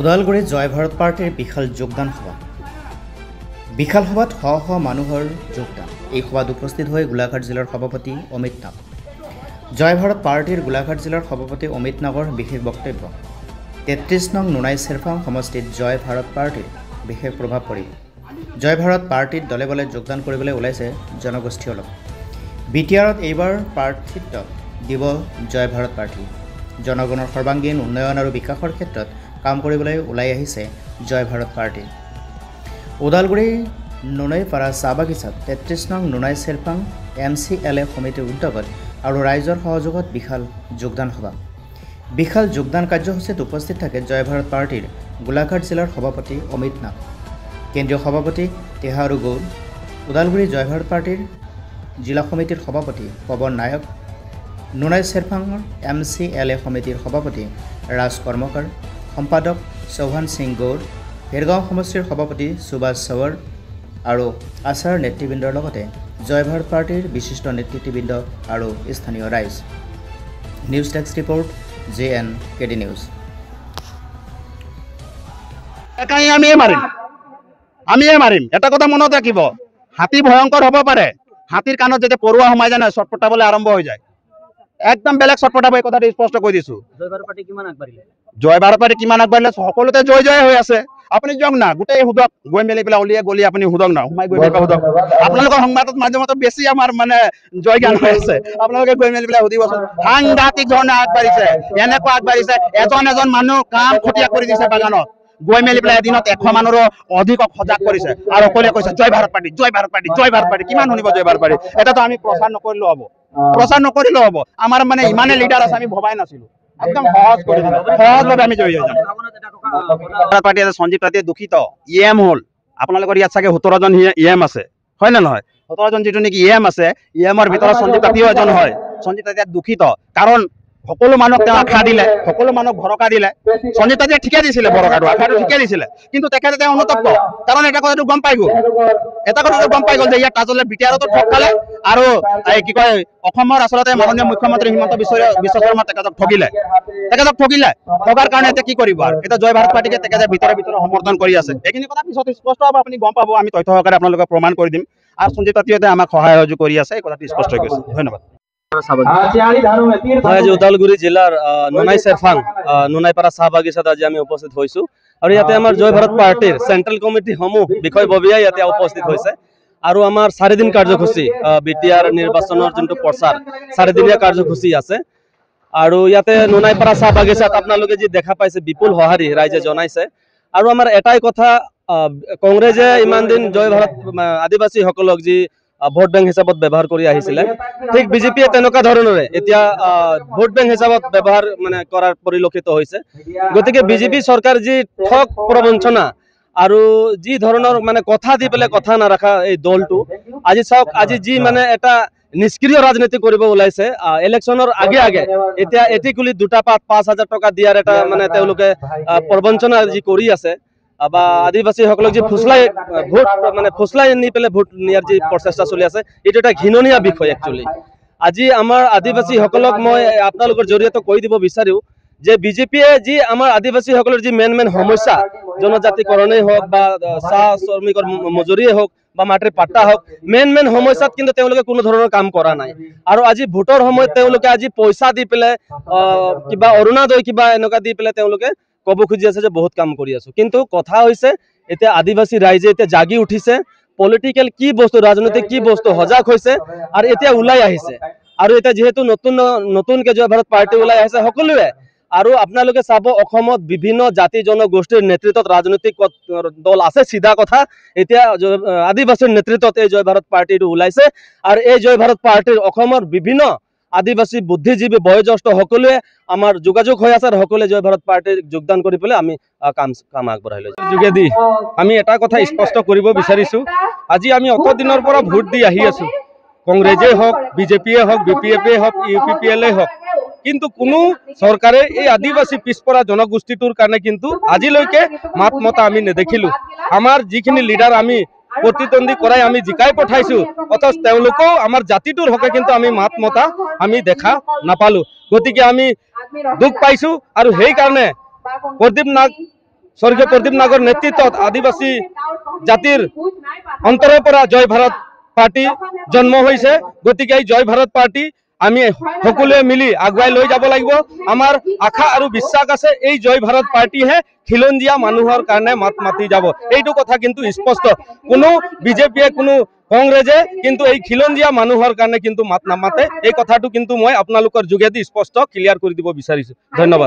ওদালগুৰিত জয় ভাৰত পাৰ্টিৰ বিশাল যোগদান সভা। বিশাল সভাত শ শ মানুহৰ যোগদান। এই সভাত উপস্থিত হৈ গোলাঘাট জিলাৰ সভাপতি অমিত নাগ। জয় ভাৰত পাৰ্টিৰ গোলাঘাট জিলাৰ সভাপতি অমিত নাগৰ বিশেষ বক্তব্য। ৩৩ নং নুনাই চেৰফাং সমষ্টিত জয় ভাৰত পাৰ্টিৰ বিশেষ প্ৰভাৱ পৰিব। জয় ভাৰত পাৰ্টিত দলে বলে যোগদান কৰিবলৈ ওলাইছে জনগোষ্ঠী অলপ। বিটিআৰত এইবাৰ প্ৰাৰ্থিত্ব দিব জয় ভাৰত পাৰ্টি। জনগণৰ সৰ্বাংগীন উন্নয়ন আৰু বিকাশৰ ক্ষেত্ৰত কাম কৰিবলৈ ওলাই আহিছে জয় ভাৰত পাৰ্টি। ওদালগুৰিৰ নুনাইপাৰা চাহ বাগিচাত ৩৩ নং নুনাই চেৰফাং MCLA সমিতিৰ উদ্যোগত আৰু ৰাইজৰ সহযোগত বিশাল যোগদান সভা। বিশাল যোগদান কাৰ্যসূচীত উপস্থিত থাকে জয় ভাৰত পাৰ্টিৰ গোলাঘাট জিলাৰ সভাপতি অমিত নাগ, কেন্দ্ৰীয় সভাপতি তেহাৰু গৌৰ, ওদালগুৰি জয় ভাৰত পাৰ্টিৰ জিলা সমিতিৰ সভাপতি পৱন নায়ক, নুনাই চেৰফাঙৰ MCLA সমিতিৰ সভাপতি ৰাজ কৰ্মকাৰ, সম্পাদক চৌহান সিং গৌৰ, ভেৰগাঁও সমষ্টিৰ সভাপতি সুভাষ চৱৰ আৰু আচাৰ নেতৃবৃন্দৰ লগতে জয় ভাৰত পাৰ্টিৰ বিশিষ্ট নেতৃত্ববৃন্দ আৰু স্থানীয় ৰাইজ। News desk report JNKD news. আমিয়ে মাৰিম এটা কথা মনত ৰাখিব, হাতী ভয়ংকৰ হ'ব পাৰে, হাতীৰ কাণত যেতিয়া পৰুৱা সোমাই যায় না চট পটাবলৈ আৰম্ভ হৈ যায়, একদম বেলেগ চট পটাব। এই কথাটো স্পষ্ট কৈ দিছো। জয় ভাৰত পাৰ্টি কিমান আগবাঢ়িলে সকলোতে জয় জয় হৈ আছে। আপুনি যাওক না, গোটেই সোধক, গৈ মেলি পেলাই অলিয়ে গলি আপুনি সোধক না, সোমাই গৈ পেলাই সোধক। আপোনালোকৰ সংবাদত মাজে মাজে বেছি আমাৰ জয় গান হৈ আছে। আপোনালোকে গৈ মেলি পেলাই সুধিবচোন, সাংঘাতিক ধৰণে আগবাঢ়িছে, এনেকুৱা আগবাঢ়িছে। এজন মানুহ কাম খতীয়া কৰি দিছে বাগানত, গৈ মেলি পেলাই এদিনত 100 মানুহৰো অধিকক সজাগ কৰিছে আৰু অকলে কৈছে জয় ভাৰত পাৰ্টি, জয় ভাৰত পাৰ্টি, জয় ভাৰত পাৰ্টি। কিমান শুনিব জয় ভাৰত পাৰ্টি? এটাতো আমি প্ৰচাৰ নকৰিলেও হ'ব। আমাৰ ইমানে লিডাৰ আছে, আমি ভবাই নাছিলো। একদম সহজ কৰি দিলে, সহজভাৱে আমি জয়ী হৈ যাম। ভাৰত পাৰ্টি আছে, সঞ্জীৱ তাঁতীয়ে দূষিত EM হ'ল। আপোনালোকৰ ইয়াত চাগে 17 জন EM আছে, হয় নে নহয়? 17 জন যিটো নেকি EM আছে, EMৰ ভিতৰত সঞ্জীৱ তাঁতীও এজন হয়। সঞ্জীৱ তাঁতীয়ে দূষিত, কাৰণ সকলো মানুহক তেওঁ আশা দিলে, সকলো মানুহক ভৰসা দিলে। সঞ্জীৱ তাঁতীয়ে ঠিকে দিছিলে, ভৰসাটো আশাটো ঠিকে দিছিলে, কিন্তু তেখেতে তেওঁ অনুতপ্ত। কাৰণ এটা কথাটো গম পাই গ'ল যে ইয়াত আচলতে বিটিআৰতো ঠগ খালে আৰু কি কয় অসমৰ আচলতে মাননীয় মুখ্যমন্ত্ৰী হিমন্ত বিশ্ব শৰ্মা তেখেতক ঠগিলে। ঠগাৰ কাৰণে এতিয়া কি কৰিব? আৰু এতিয়া জয় ভাৰত পাৰ্টিকে তেখেতে ভিতৰে সমৰ্থন কৰি আছে। এইখিনি কথা পিছত স্পষ্ট হ'ব, আপুনি গম পাব। আমি তথ্য সহকাৰে আপোনালোকক প্ৰমাণ কৰি দিম। আৰু সঞ্জীৱ তাঁতীয়ে আমাক সহায় সহযোগ কৰি আছে, এই কথাটো স্পষ্ট হৈ গৈছে। ধন্যবাদ। আজি ওদালগুৰি জিলাৰ নুনাই চেৰফাং নুনাইপাৰা চাহ বাগিচাত আজি আমি উপস্থিত হৈছো আৰু ইয়াতে আমাৰ জয় ভাৰত পাৰ্টিৰ চেন্ট্ৰেল কমিটি সমূহ বিষয়ববীয়াই ইয়াতে উপস্থিত হৈছে আৰু আমাৰ 4 দিন কাৰ্যসূচী বিটিআৰ নিৰ্বাচনৰ যোনটো প্ৰচাৰ 4 দিনীয়া কাৰ্যসূচী আছে। আৰু ইয়াতে নুনাইপাৰা চাহ বাগিচাত আপোনালোকে যি দেখা পাইছে বিপুল সঁহাৰি ৰাইজে জনাইছে। আৰু আমাৰ এটাই কথা, কংগ্ৰেছে ইমান দিন জয় ভাৰত আদিবাসীসকলক যি ভোট বেংক হিচাপত ব্যৱহাৰ কৰি আহিছিলে, ঠিক বিজেপিয়ে তেনেকুৱা ধৰণৰে এতিয়া ভোট বেংক হিচাপত ব্যৱহাৰ কৰাৰ পৰিলক্ষিত হৈছে। গতিকে বিজেপি চৰকাৰ যি ঠগ প্ৰবঞ্চনা আৰু যি ধৰণৰ কথা দি পেলাই কথা নাৰাখা এই দলটো, আজি চাওক, আজি যি এটা নিষ্ক্ৰিয় ৰাজনীতি কৰিব ওলাইছে। ইলেকশ্যনৰ আগে এতিয়া এটিকুলি 2টা পাত 5,000 টকা দিয়াৰ এটা তেওঁলোকে প্ৰবঞ্চনা যি কৰি আছে, বা আদিবাসীসকলক যি ফুচলাই নি পেলাই ভোট নিয়াৰ যি প্ৰচেষ্টা চলি আছে, এইটো এটা ঘৃণনীয় বিষয়। একচুৱেলি আজি আমাৰ আদিবাসীসকলক মই আপোনালোকৰ জৰিয়তে কৈ দিব বিচাৰো যে বিজেপিয়ে যি আমাৰ আদিবাসীসকলৰ যি মেইন সমস্যা, জনজাতিকৰণেই হওক বা চাহ শ্ৰমিকৰ মজুৰিয়েই হওক বা মাটিৰ পাট্টা হওক, মেইন সমস্যাত কিন্তু তেওঁলোকে কোনো ধৰণৰ কাম কৰা নাই। আৰু আজি ভোটৰ সময়ত তেওঁলোকে আজি পইচা দি পেলাই কিবা অৰুণোদয় কিবা এনেকুৱা দি পেলাই তেওঁলোকে ক'ব খুজি আছে যে বহুত কাম কৰি আছো। কিন্তু কথা হৈছে এতিয়া আদিবাসী ৰাইজে এতিয়া জাগি উঠিছে, পলিটিকেল কি বস্তু, ৰাজনৈতিক কি বস্তু সজাগ হৈছে আৰু এতিয়া ওলাই আহিছে। আৰু এতিয়া যিহেতু নতুনকে জয় ভাৰত পাৰ্টি ওলাই আহিছে সকলোৱে, আৰু আপোনালোকে চাব অসমত বিভিন্ন জাতি জনগোষ্ঠীৰ নেতৃত্বত ৰাজনৈতিক দল আছে। চিধা কথা, এতিয়া আদিবাসীৰ নেতৃত্বত এই জয় ভাৰত পাৰ্টিটো ওলাইছে আৰু এই জয় ভাৰত পাৰ্টিৰ অসমৰ বিভিন্ন আদিবাসী বুদ্ধিজীৱী বয়োজ্যেষ্ঠ সকলোৱে আমাৰ যোগাযোগ হৈ আছে আৰু সকলোৱে জয় ভাৰত পাৰ্টিৰ যোগদান কৰি পেলাই আমি কাম আগবঢ়াই লৈছো। যোগেদি আমি এটা কথা স্পষ্ট কৰিব বিচাৰিছো, আজি আমি অত দিনৰ পৰা ভোট দি আহি আছো, কংগ্ৰেছেই হওক, বিজেপিয়ে হওক, BPF হওক, UPPL হওক, কিন্তু কোনো চৰকাৰে এই আদিবাসী পিছপৰা জনগোষ্ঠীটোৰ কাৰণে কিন্তু আজিলৈকে মাত মতা আমি নেদেখিলো। আমাৰ যিখিনি লিডাৰ আমি প্ৰতিদ্বন্দ্বী কৰাই আমি জিকাই পঠাইছো, অথচ তেওঁলোকেও আমাৰ জাতিটোৰ হকে কিন্তু আমি মাত মতা আমি দেখা নাপালো। গতিকে আমি দুখ পাইছো আৰু সেইকাৰণে প্ৰদীপ নাগ স্বৰ্গীয় প্ৰদীপ নাগৰ নেতৃত্বত আদিবাসী জাতিৰ অন্তৰৰ পৰা জয় ভাৰত পাৰ্টি জন্ম হৈছে। গতিকে এই জয় ভাৰত পাৰ্টি আমি সকলোৱে মিলি আগুৱাই লৈ যাব লাগিব। আমাৰ আশা আৰু বিশ্বাস আছে এই জয় ভাৰত পাৰ্টিহে খিলঞ্জীয়া মানুহৰ কাৰণে মাত মাতি যাব। এইটো কথা কিন্তু স্পষ্ট, কোনো বিজেপিয়ে কোনো কংগ্ৰেছে কিন্তু এই খিলঞ্জীয়া মানুহৰ কাৰণে কিন্তু মাত নামাতে। এই কথাটো কিন্তু মই আপোনালোকৰ যোগেদি স্পষ্ট ক্লিয়াৰ কৰি দিব বিচাৰিছো। ধন্যবাদ।